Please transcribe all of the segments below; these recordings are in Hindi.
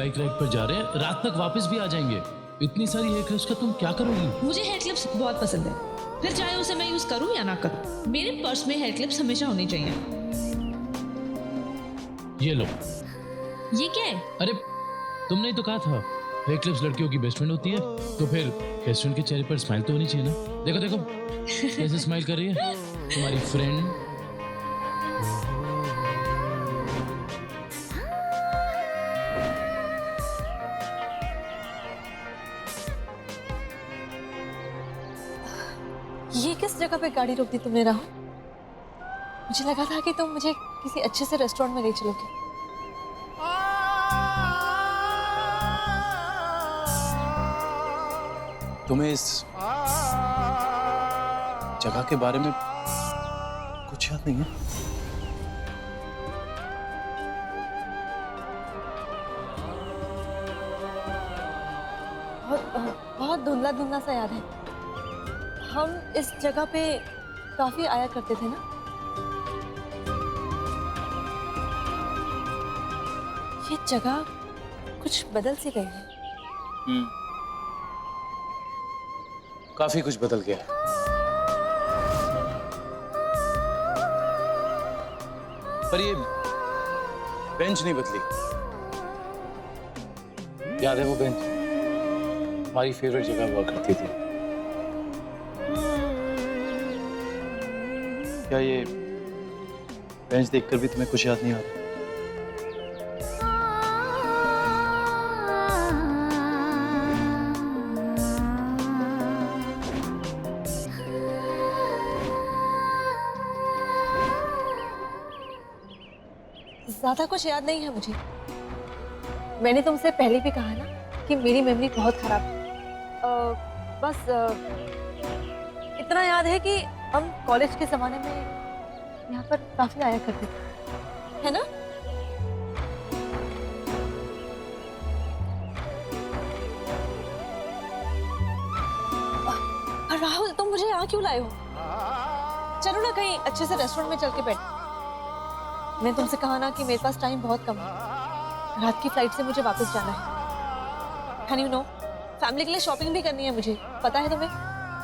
बाइक राइड पर जा रहे हैं, रात तक वापस भी आ जाएंगे। इतनी सारी हेयर क्लिप्स का तुम क्या करोगी? मुझे हेयर क्लिप्स बहुत पसंद है, फिर चाहे उसे मैं यूज करूं या ना करूं, मेरे पर्स में हेयर क्लिप्स हमेशा होनी चाहिए। ये लो। ये क्या है? अरे तुमने ही तो कहा था हेयर क्लिप्स लड़कियों की बेस्ट फ्रेंड होती है, तो फिर बेस्ट फ्रेंड के चेहरे पर स्माइल तो होनी चाहिए ना। देखो देखो कैसे स्माइल कर रही है तुम्हारी फ्रेंड। ये किस जगह पे गाड़ी रोक दी तुमने राहुल? मुझे लगा था कि तुम मुझे किसी अच्छे से रेस्टोरेंट में ले चलोगे। तुम्हें इस जगह के बारे में कुछ याद नहीं है? बहुत धुंधला धुंधला सा याद है। हम इस जगह पे काफी आया करते थे ना। ये जगह कुछ बदल सी गई है। काफी कुछ बदल गया है। पर ये बेंच नहीं बदली। याद है वो बेंच हमारी फेवरेट जगह हुआ करती थी। क्या ये बेंच देखकर भी तुम्हें कुछ याद नहीं आता? ज्यादा कुछ याद नहीं है मुझे। मैंने तुमसे पहले भी कहा ना कि मेरी मेमोरी बहुत खराब है। बस इतना याद है कि हम कॉलेज के जमाने में यहाँ पर काफी आया करते थे, है ना? राहुल तुम मुझे यहाँ क्यों लाए हो? चलो ना कहीं अच्छे से रेस्टोरेंट में चल के बैठ। मैंने तुमसे कहा ना कि मेरे पास टाइम बहुत कम है। रात की फ्लाइट से मुझे वापस जाना है। एंड यू नो, फैमिली के लिए शॉपिंग भी करनी है मुझे। पता है तुम्हें,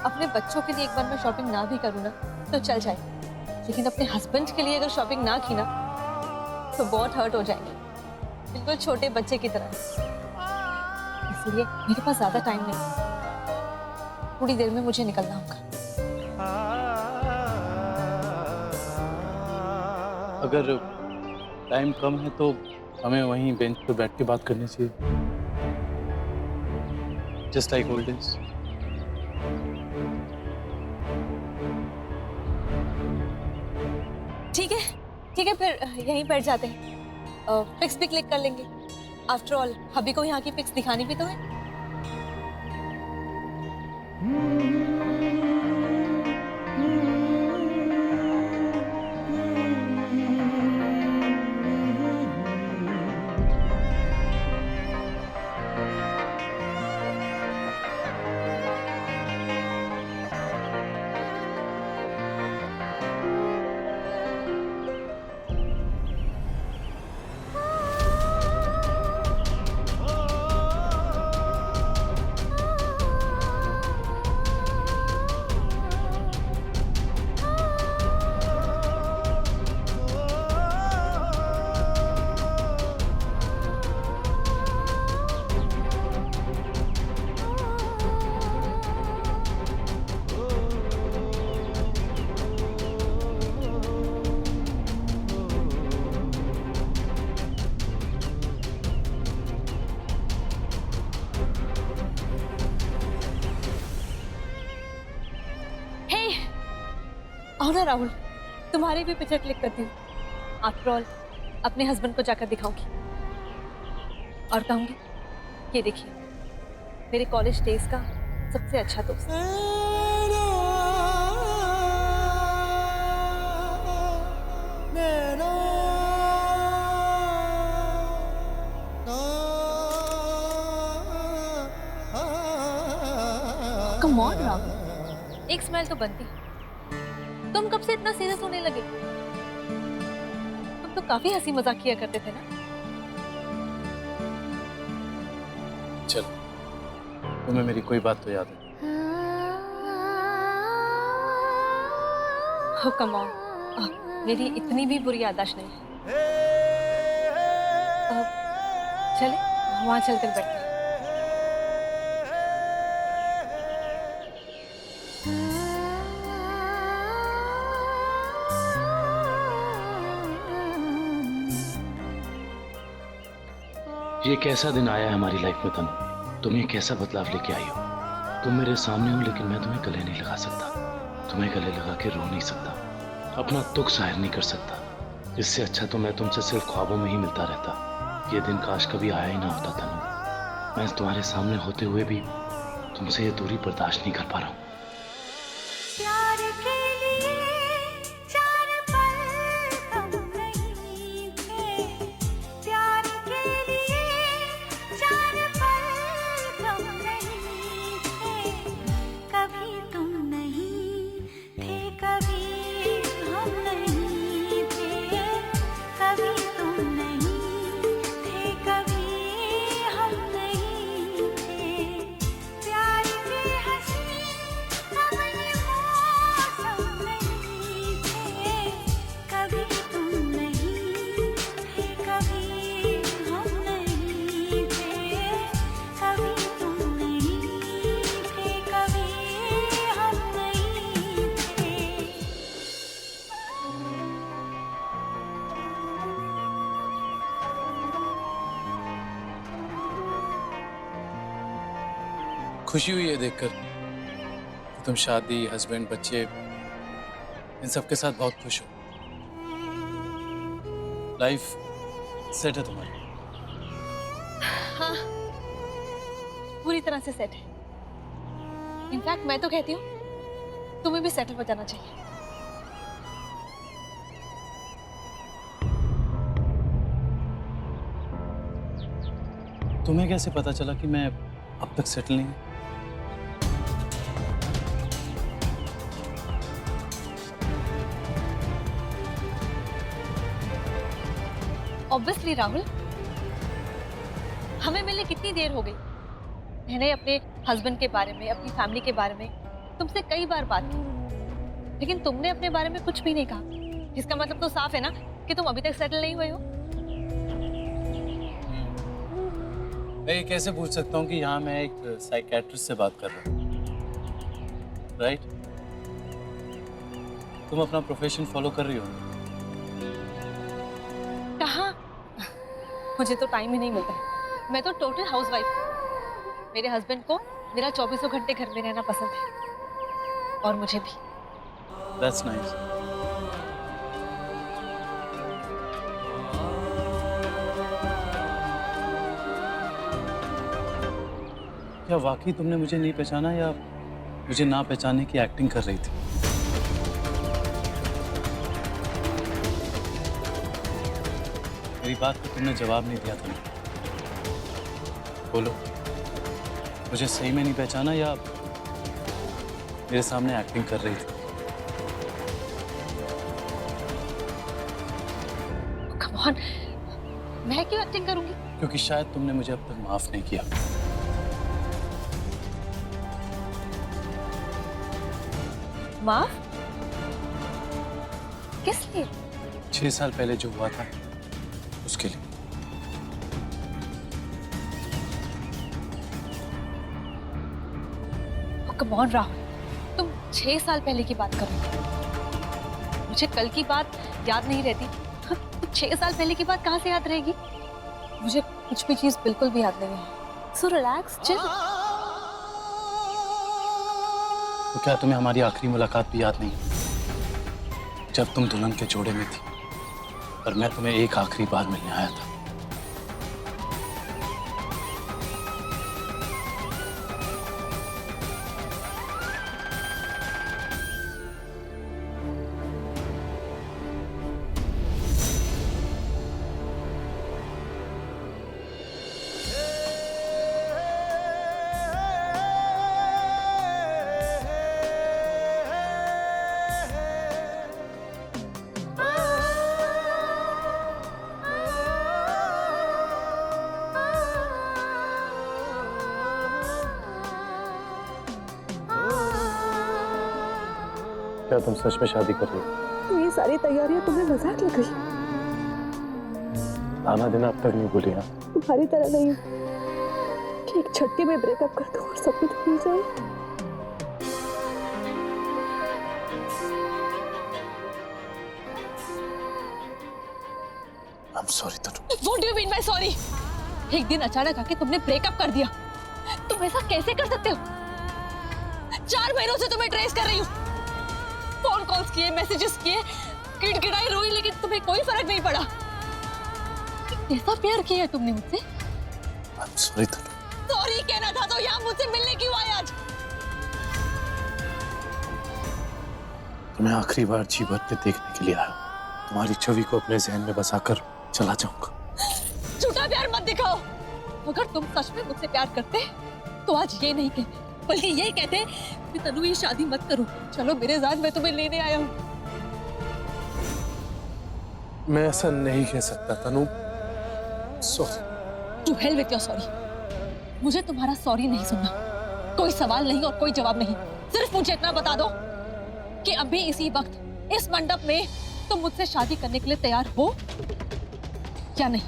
अपने बच्चों के लिए एक बार मैं शॉपिंग ना भी करूँ ना तो चल जाए, लेकिन अपने हस्बैंड के लिए अगर शॉपिंग ना की ना तो बहुत हर्ट हो जाएंगे, बिल्कुल छोटे बच्चे की तरह। इसलिए मेरे पास ज्यादा टाइम नहीं, थोड़ी देर में मुझे निकलना होगा। अगर टाइम कम है तो हमें वहीं बेंच पर बैठ के बात करनी चाहिए, जस्ट लाइक ओल्ड डेज। ठीक है फिर यहीं बैठ जाते हैं। पिक्स भी क्लिक कर लेंगे। आफ्टर ऑल हबी को यहाँ की पिक्स दिखानी भी तो है। आओ ना राहुल, तुम्हारी भी पिक्चर क्लिक करती हूँ। आफ्टर ऑल अपने हस्बैंड को जाकर दिखाऊंगी और कहूंगी, ये देखिए मेरे कॉलेज डेज का सबसे अच्छा दोस्त। कम ऑन राहुल, एक स्माइल तो बनती। तुम कब से इतना सीरियस होने लगे? तुम तो काफी हंसी मजाक किया करते थे ना। चल, तुम्हें मेरी कोई बात तो याद है? Oh, come on. मेरी इतनी भी बुरी याददाश्त नहीं है। चले वहां चलकर बैठते हैं। ये कैसा दिन आया है हमारी लाइफ में तनु? तुम ये कैसा बदलाव लेके आई हो? तुम मेरे सामने हो लेकिन मैं तुम्हें गले नहीं लगा सकता, तुम्हें गले लगा के रो नहीं सकता, अपना दुख जाहिर नहीं कर सकता। इससे अच्छा तो मैं तुमसे सिर्फ ख्वाबों में ही मिलता रहता। ये दिन काश कभी आया ही ना होता तनु। मैं तुम्हारे सामने होते हुए भी तुमसे ये दूरी बर्दाश्त नहीं कर पा रहा हूँ। प्यार के लिए चार पल कम नहीं थे, प्यार के लिए चार पल कम नहीं थे। कभी तुम नहीं थे, कभी हम नहीं थे, कभी तुम नहीं थे, कभी हम नहीं थे। प्यार के हंसी कभी मौसम नहीं थे, कभी तुम नहीं थे, कभी हम नहीं थे, कभी तुम नहीं थे, कभी हम नहीं थे। खुशी हुई है देखकर कि तुम शादी, हस्बैंड, बच्चे इन सब के साथ बहुत खुश हो। लाइफ सेट है तुम्हारी। हाँ, पूरी तरह से सेट है। इनफैक्ट मैं तो कहती हूँ तुम्हें भी सेटल हो जाना चाहिए। तुम्हें कैसे पता चला कि मैं अब तक सेटल नहीं हूँ? ऑब्वियसली राहुल, हमें मिलने कितनी देर हो गई। मैंने अपने हस्बैंड के बारे में, अपनी फैमिली के बारे में तुमसे कई बार बात की, लेकिन तुमने अपने बारे में कुछ भी नहीं कहा। इसका मतलब तो साफ है ना कि तुम अभी तक सेटल नहीं हुए हो। मैं ये कैसे पूछ सकता हूँ कि यहाँ मैं एक साइकेट्रिस्ट से बात कर रहा हूँ, राइट? तुम अपना प्रोफेशन फॉलो कर रही हो? कहाँ, मुझे तो टाइम ही नहीं मिलता है। मैं तो टोटल हाउसवाइफ हूँ। मेरे हस्बैंड को मेरा 24 घंटे घर में रहना पसंद है, और मुझे भी। That's nice. क्या वाकई तुमने मुझे नहीं पहचाना या मुझे ना पहचानने की एक्टिंग कर रही थी? मेरी बात को तुमने जवाब नहीं दिया था। बोलो, मुझे सही में नहीं पहचाना या मेरे सामने एक्टिंग कर रही थी? कम ऑन, मैं क्यों एक्टिंग करूंगी? क्योंकि शायद तुमने मुझे अब तक माफ नहीं किया। माफ? किस लिए? 6 साल पहले जो हुआ था उसके लिए। कम ऑन राहुल, तुम 6 साल पहले की बात कर रहे हो। मुझे कल की बात याद नहीं रहती, तो 6 साल पहले की बात कहाँ से याद रहेगी? मुझे कुछ भी चीज बिल्कुल भी याद नहीं है। So relax, chill. तो क्या तुम्हें हमारी आखिरी मुलाकात भी याद नहीं? जब तुम दुल्हन के जोड़े में थी और मैं तुम्हें एक आखिरी बार मिलने आया था। क्या तुम सच में शादी कर रही हो? तो ये सारी तैयारियां तुम्हें मजाक लग गई? आना दिन अब तक नहीं भूली हाँ? तुम्हारी तरह नहीं हूं कि एक झटके में ब्रेकअप कर दूं और सब कुछ भूल जाऊं। I'm sorry Tanu. What do you mean by sorry? एक दिन अचानक आके तुमने ब्रेकअप कर दिया। तुम ऐसा कैसे कर सकते हो? 4 महीनों से तुम्हें ट्रेस कर रही हूँ। फोन कॉल्स किए, मैसेजेस किए, गिड़गिड़ाई, रोई, लेकिन तुम्हें कोई फर्क नहीं पड़ा। कैसा प्यार किया है तुमने मुझसे? I'm sorry Tanu. सॉरी कहना था तो यहाँ मुझसे मिलने क्यों आए आज? तुम्हें आखिरी बार जी भर के देखने के लिए आया। तुम्हारी छवि को अपने जहन में बसाकर चला जाऊंगा। झूठा प्यार मत दिखाओ। अगर तुम सच में मुझसे प्यार करते तो आज ये नहीं कहते, बल्कि ये कहते कि तनु ये शादी मत करो। चलो मेरे जान, मैं तुम्हें लेने आया हूँ। मैं ऐसा नहीं कह सकता Tanu. Sorry. To hell with your sorry. मुझे तुम्हारा सॉरी नहीं सुनना। कोई सवाल नहीं और कोई जवाब नहीं। सिर्फ मुझे इतना बता दो कि अभी इसी वक्त इस मंडप में तुम मुझसे शादी करने के लिए तैयार हो या नहीं?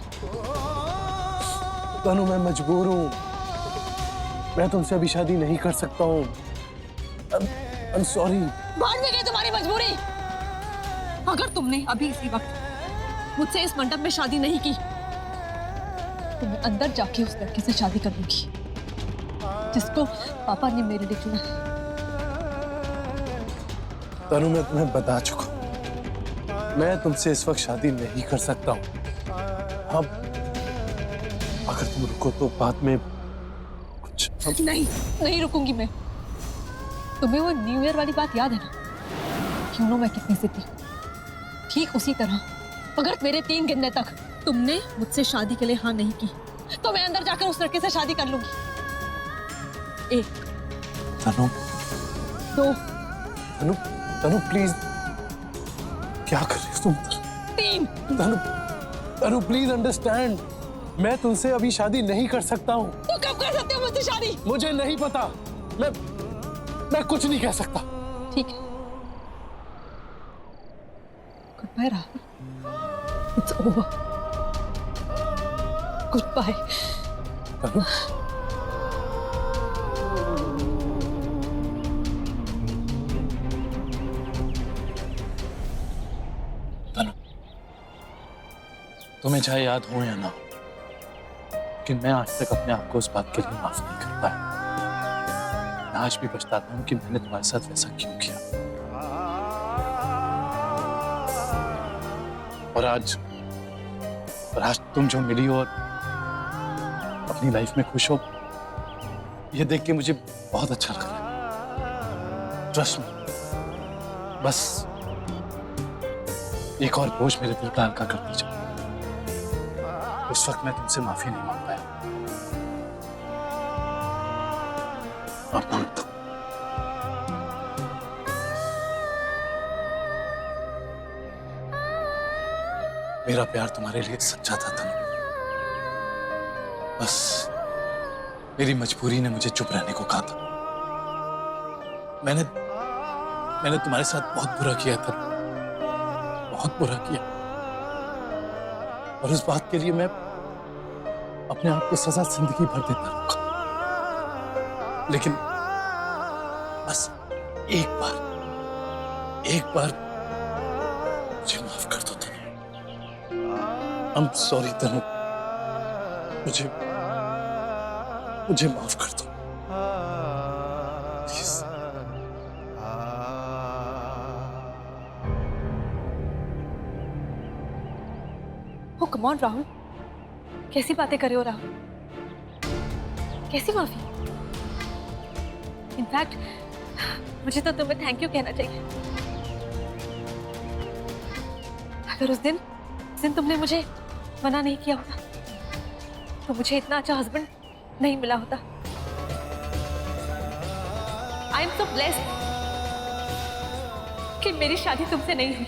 तनु मैं मजबूर हूँ। मैं तुमसे अभी शादी नहीं कर सकता हूँ। I'm sorry। भाड़ में गई तुम्हारी मजबूरी। अगर तुमने अभी इसी वक्त मुझसे इस मंडप में शादी नहीं की तो मैं अंदर जाके उस लड़के से शादी कर लूंगी जिसको पापा ने मेरे लिए चुना है। तनु मैं तुम्हें बता चुका हूँ, मैं तुमसे इस वक्त शादी नहीं कर सकता हूँ। अब अगर तुम रुको तो बाद में कुछ नहीं रुकूंगी मैं। तुम्हें वो न्यू ईयर वाली बात याद है ना? क्यों नो मैं कितनी जिद्दी। ठीक उसी तरह अगर मेरे 3 गिनने तक तुमने मुझसे शादी के लिए हाँ नहीं की तो मैं अंदर जाकर उस लड़के से शादी कर लूंगी। 1 तनु 2 तनु तनु प्लीज, क्या कर रही हो तुम? 3 तनु तनु प्लीज अंडरस्टैंड, मैं तुमसे अभी शादी नहीं कर सकता हूँ। तो कब कर सकते हो मुझसे शादी? मुझे नहीं पता। मैं कुछ नहीं कह सकता। ठीक है। Good bye Rahul. It's over. Good bye. Tanu Tanu तुम्हें चाहे याद हो या ना हो कि मैं आज तक अपने आप को उस बात के लिए माफ नहीं कर पाया। मैं आज भी पछताता हूँ कि मैंने तुम्हारे साथ वैसा क्यों किया। और आज तुम जो मिली हो और अपनी लाइफ में खुश हो, ये देख के मुझे बहुत अच्छा लग रहा है। ट्रस्ट मी, बस एक और बोझ मेरे दिल का हल्का कर दीजिए। उस वक्त मैं तुमसे माफी नहीं मांग पाया, अब मांगता हूं। मेरा प्यार तुम्हारे लिए सच्चा था तनु। बस मेरी मजबूरी ने मुझे चुप रहने को कहा था। मैंने तुम्हारे साथ बहुत बुरा किया था, बहुत बुरा किया, और उस बात के लिए मैं अपने आप को सजा जिंदगी भर देता रहूंगा। लेकिन बस एक बार मुझे माफ कर दो तनु। I'm sorry तनु, मुझे माफ कर दो please. Oh come on Rahul, कैसी बातें कर रहे हो राहुल? कैसी माफी? इनफैक्ट मुझे तो तुम्हें थैंक यू कहना चाहिए। अगर उस दिन तुमने मुझे मना नहीं किया होता तो मुझे इतना अच्छा हस्बैंड नहीं मिला होता। आई एम सो ब्लेस्ड कि मेरी शादी तुमसे नहीं हुई।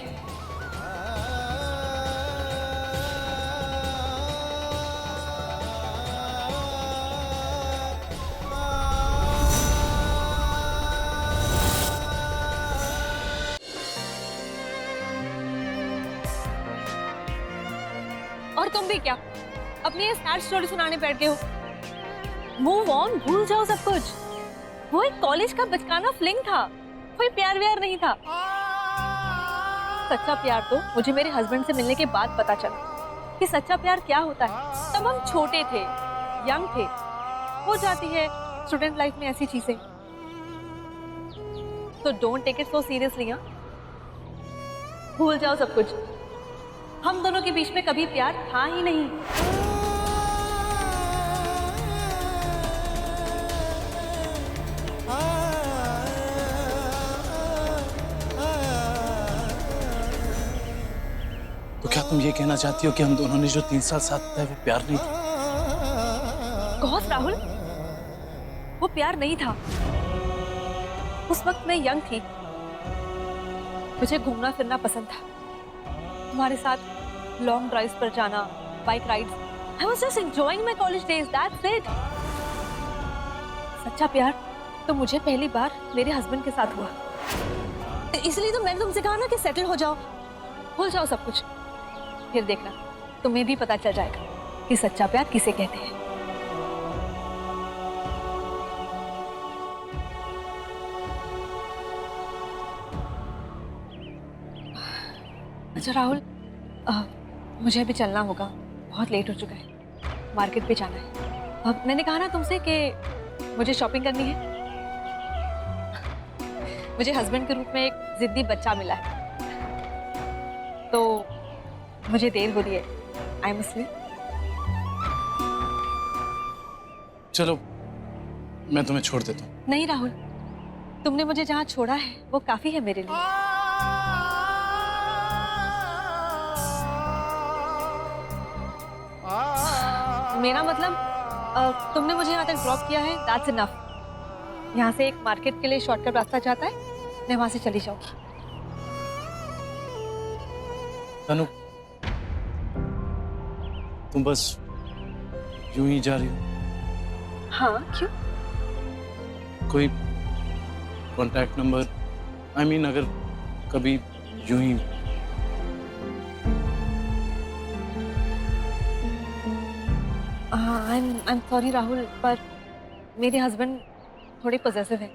तुम भी क्या अपनी ये सैड स्टोरी सुनाने बैठ गए हो? मूव ऑन, भूल जाओ सब कुछ। वो एक कॉलेज का बचकाना फ्लिंग था, कोई प्यार व्यार नहीं था। सच्चा प्यार तो मुझे मेरे हस्बैंड से मिलने के बाद पता चला कि सच्चा प्यार क्या होता है। तब हम छोटे थे, यंग थे, हो जाती है स्टूडेंट लाइफ में ऐसी चीजें। तो don't take it so seriously. भूल जाओ सब कुछ। हम दोनों के बीच में कभी प्यार था ही नहीं। तो क्या तुम ये कहना चाहती हो कि हम दोनों ने जो 3 साल साथ बिताए वो प्यार नहीं था? गौस राहुल, वो प्यार नहीं था। उस वक्त मैं यंग थी, मुझे घूमना फिरना पसंद था। तुम्हारे साथ लॉन्ग ड्राइव्स पर जाना, bike rides. I was just enjoying my college days, that's it. सच्चा प्यार तो मुझे पहली बार मेरे हस्बैंड के साथ हुआ। इसलिए तो मैंने तुमसे कहा ना कि सेटल हो जाओ, भूल जाओ सब कुछ। फिर देखना, तुम्हें भी पता चल जाएगा कि सच्चा प्यार किसे कहते हैं। अच्छा राहुल, मुझे अभी चलना होगा, बहुत लेट हो चुका है, मार्केट पे जाना है। अब मैंने कहा ना तुमसे कि मुझे शॉपिंग करनी है। मुझे हस्बैंड के रूप में एक जिद्दी बच्चा मिला है, तो मुझे देर हो रही है। I am sleep. चलो मैं तुम्हें छोड़ देता हूँ। नहीं राहुल, तुमने मुझे जहाँ छोड़ा है वो काफी है मेरे लिए। मेरा मतलब तुमने मुझे यहाँ तक ड्रॉप किया है, दैट्स इनफ। यहाँ से एक मार्केट के लिए शॉर्टकट रास्ता जाता है, मैं वहां से चली जाऊंगी। तनु, तुम बस यूं ही जा रही हो? हाँ, क्यों? कोई कांटेक्ट नंबर, आई मीन अगर कभी यूं ही आई एम सॉरी राहुल, पर मेरे हस्बैंड थोड़े पॉसेसिव हैं।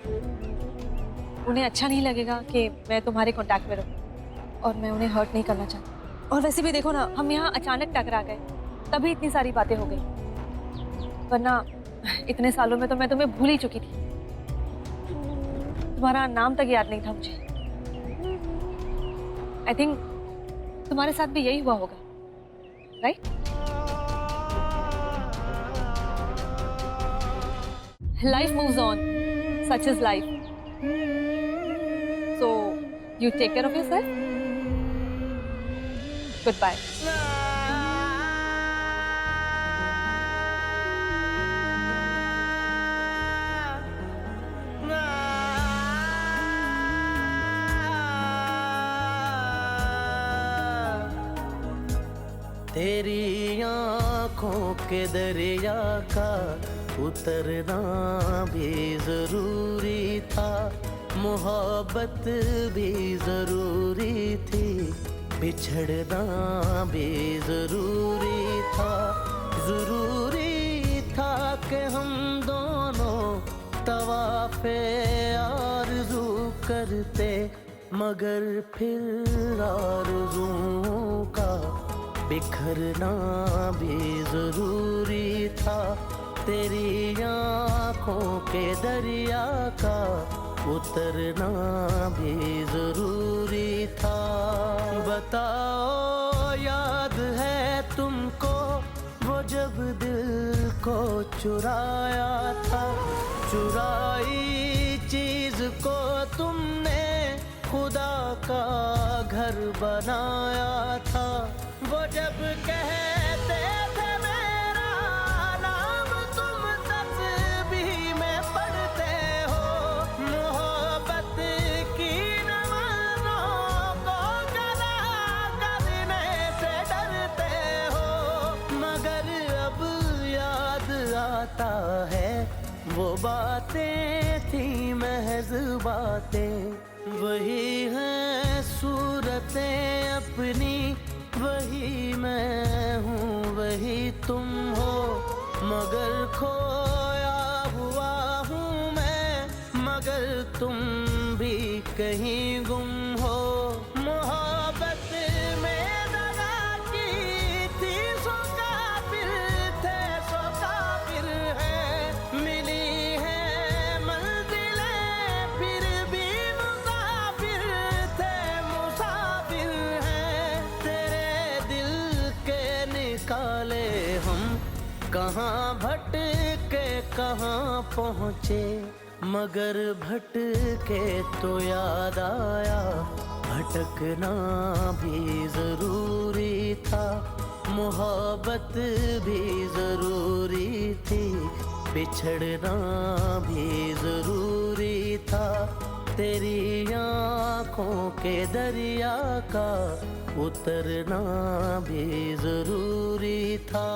उन्हें अच्छा नहीं लगेगा कि मैं तुम्हारे कांटेक्ट में रहूं, और मैं उन्हें हर्ट नहीं करना चाहती। और वैसे भी देखो ना, हम यहाँ अचानक टकरा गए, तभी इतनी सारी बातें हो गई, वरना इतने सालों में तो मैं तुम्हें भूल ही चुकी थी। तुम्हारा नाम तक याद नहीं था मुझे। आई थिंक तुम्हारे साथ भी यही हुआ होगा, right? Life moves on, such is life. So, you take care of yourself. Goodbye. तेरी आँखों के दरिया का उतरना भी जरूरी था, मोहब्बत भी जरूरी थी, बिछड़ना भी जरूरी था। जरूरी था कि हम दोनों तवाफ़े आरज़ू करते, मगर फिर आरज़ुओं का बिखरना भी जरूरी था। तेरी आँखों के दरिया का उतरना भी जरूरी था। बताओ याद है तुमको वो जब दिल को चुराया था, चुराई चीज को तुमने खुदा का घर बनाया था। वो जब कहते थे मेरा नाम तुम तस्बीह में पढ़ते हो, मोहब्बत की नमाज़ों को कदा करने से डरते हो, मगर अब याद आता है वो बातें थी महज बातें, वही हैं सूरतें अपनी, वही मैं हूँ वही तुम हो, मगर खोया हुआ हूँ मैं, मगर तुम भी कहीं गुम हो। मोहब्बत में दगा की थी, सो काफिर थे सो काफिर है, मिली है मंजिलें फिर भी मुसाफिर थे मुसाफिर हैं। तेरे दिल के निकाले हम, कहाँ भटके कहाँ पहुँचे, मगर भटके तो याद आया भटकना भी जरूरी था, मोहब्बत भी जरूरी थी, बिछड़ना भी जरूरी था। तेरी आँखों के दरिया का उतरना भी जरूरी था।